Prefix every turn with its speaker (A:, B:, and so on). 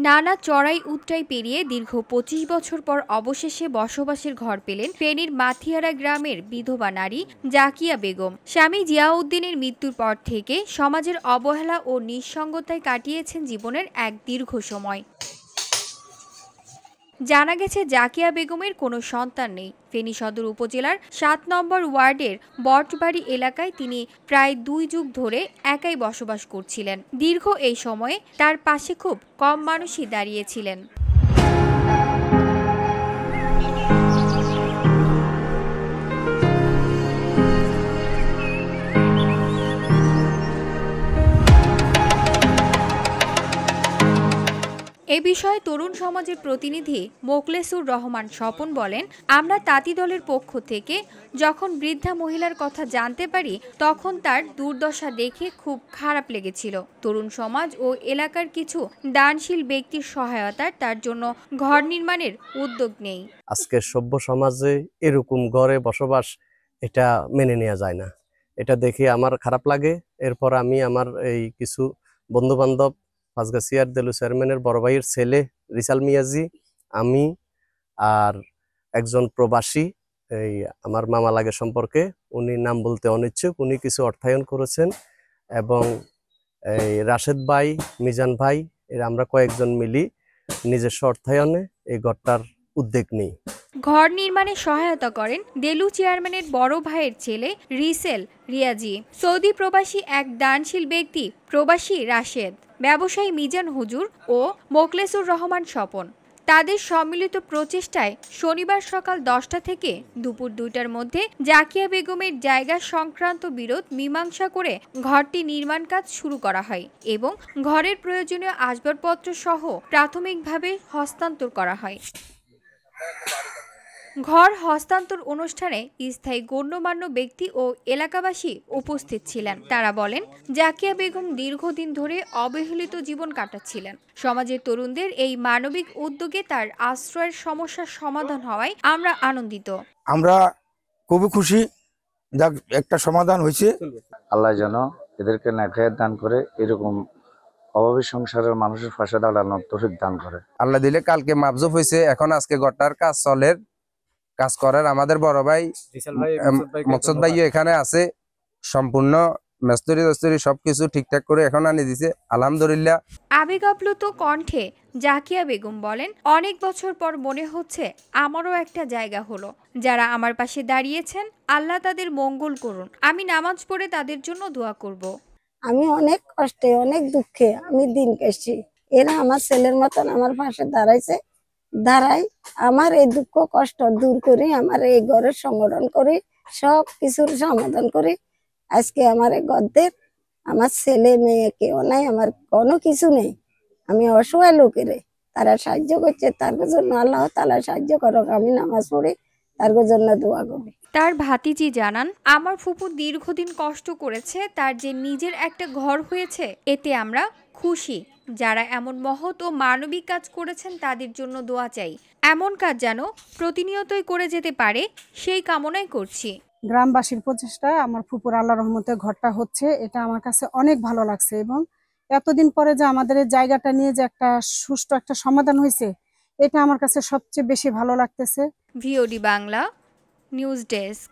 A: নানা চড়াই উতরাই পেরিয়ে দীর্ঘ ২৫ বছর পর অবশেষে বসবাসের ঘর পেলেন ফেনীর মাথিয়ারা গ্রামের বিধবা নারী জাকিয়া বেগম। স্বামী জিয়াউদ্দিনের মৃত্যুর পর থেকে সমাজের অবহেলা ও নিঃসঙ্গতায় কাটিয়েছেন জীবনের এক দীর্ঘ সময়। জানা গেছে জাকিয়া বেগমের কোনো সন্তান নেই। ফেনী সদর উপজেলার ৭ নম্বর ওয়ার্ডের বটবাড়ি এলাকায় তিনি প্রায় ২ যুগ ধরে একাই বসবাস করছিলেন। দীর্ঘ এই সময়ে তার পাশে খুব কম মানুষই দাঁড়িয়েছিলেন। এ বিষয়ে তরুণ সমাজের প্রতিনিধি মোখলেসুর রহমান স্বপন বলেন, আমরা তাঁতি দলের পক্ষ থেকে যখন বৃদ্ধা মহিলার কথা জানতে পারি তখন তার দুর্দশা দেখে খুব খারাপ লেগেছিল। তরুণ সমাজ ও এলাকার কিছু দানশীল ব্যক্তির সহায়তায় তার জন্য ঘর নির্মাণের উদ্যোগ নেই।
B: আজকের সভ্য সমাজে এরকম ঘরে বসবাস এটা মেনে নেওয়া যায় না। এটা দেখে আমার খারাপ লাগে। এরপর আমি আমার এই কিছু বন্ধু বান্ধব পাঁচগাছিয়ার দেলু চেয়ারম্যানের বড় ভাইয়ের ছেলে রিসাল মিয়াজি, আমি আর একজন প্রবাসী এই আমার মামা লাগে সম্পর্কে, উনি নাম বলতে অনিচ্ছুক, উনি কিছু অর্থায়ন করেছেন এবং এই রাশেদ ভাই, মিজান ভাই এর আমরা কয়েকজন মিলি নিজস্ব অর্থায়নে এই ঘরটার উদ্যোগ নিই।
A: ঘর নির্মাণে সহায়তা করেন দেলু চেয়ারম্যানের বড় ভাইয়ের ছেলে রিসেল রিয়াজি, সৌদি প্রবাসী এক দানশীল ব্যক্তি প্রবাসী রাশেদ, ব্যবসায়ী মিজান হুজুর ও মোখলেসুর রহমান স্বপন। তাদের সম্মিলিত প্রচেষ্টায় শনিবার সকাল ১০টা থেকে দুপুর ২টার মধ্যে জাকিয়া বেগমের জায়গা সংক্রান্ত বিরোধ মীমাংসা করে ঘরটি নির্মাণ কাজ শুরু করা হয় এবং ঘরের প্রয়োজনীয় আসবাবপত্র সহ প্রাথমিকভাবে হস্তান্তর করা হয়। ঘর হস্তান্তর অনুষ্ঠানে স্থায়ী গণ্যমান্য ব্যক্তি ও এলাকাবাসী উপস্থিত ছিলেন। তারা বলেন, জাকিয়া বেগম দীর্ঘদিন ধরে অবহেলিত জীবন কাটাচ্ছিলেন। সমাজের তরুণদের এই মানবিক উদ্যোগে তার আশ্রয়ের সমস্যার সমাধান হওয়ায় আমরা আনন্দিত।
C: আমরা খুবই খুশি, যাক একটা সমাধান হয়েছে।
D: আল্লাহ যেন এদেরকে নেখায়েত দান করে, এরকম অভাবী সংসারের মানুষের পাশে দাঁড়ানোর তৌফিক দান করে।
E: আল্লাহ দিলে কালকে মাপজুব হয়েছে, এখন আজকে ঘরটার কাজ করার আমাদের বড় ভাই মকসুদ ভাই এখানে আছে, সম্পূর্ণ মেস্তরি সবকিছু ঠিকঠাক করে এখন আনি দিছে, আলহামদুলিল্লাহ।
A: আবেগাপ্লুত কণ্ঠে জাকিয়া বেগম বলেন, অনেক বছর পর মনে হচ্ছে আমারও একটা জায়গা হলো। যারা আমার পাশে দাঁড়িয়েছেন আল্লাহ তাদের মঙ্গল করুন। আমি নামাজ পড়ে তাদের জন্য দোয়া করব।
F: আমি অনেক কষ্টে অনেক দুঃখে আমি দিন কাটছি, এরা আমার ছেলের মতন আমার পাশে দাঁড়াই আমার এই দুঃখ কষ্ট দূর করি, আমার এই ঘরের সংগঠন করি, সব কিছুর সমাধান করি। আজকে আমার এই গদ্যের আমার ছেলে মেয়ে কেউ নাই, আমার কোনো কিছু নেই। আমি অসহায় লোকের তারা সাহায্য করছে, তার জন্য আল্লাহ তাআলা সাহায্য করুক। আমি নামাজ পড়ি, তার জন্য দোয়া করি।
A: তার ভাতিজি জানান, আমার ফুপু দীর্ঘদিন কষ্ট করেছে, তার যে নিজের একটা ঘর হয়েছে এতে আমরা খুশি। যারা এমন মহৎ ও মানবিক কাজ করেছেন তাদের জন্য দোয়া চাই। এমন কাজ যেন প্রতিনিয়তই করে যেতে পারে সেই কামনাই করছি।
G: গ্রামবাসীর প্রচেষ্টায় আমার ফুপুর আল্লাহর রহমতে ঘরটা হচ্ছে, এটা আমার কাছে অনেক ভালো লাগছে এবং এতদিন পরে যে আমাদের এই জায়গাটা নিয়ে যে একটা সুষ্ঠু একটা সমাধান হয়েছে, এটা আমার কাছে সবচেয়ে বেশি ভালো লাগতেছে।
A: VOD Bangla news desk.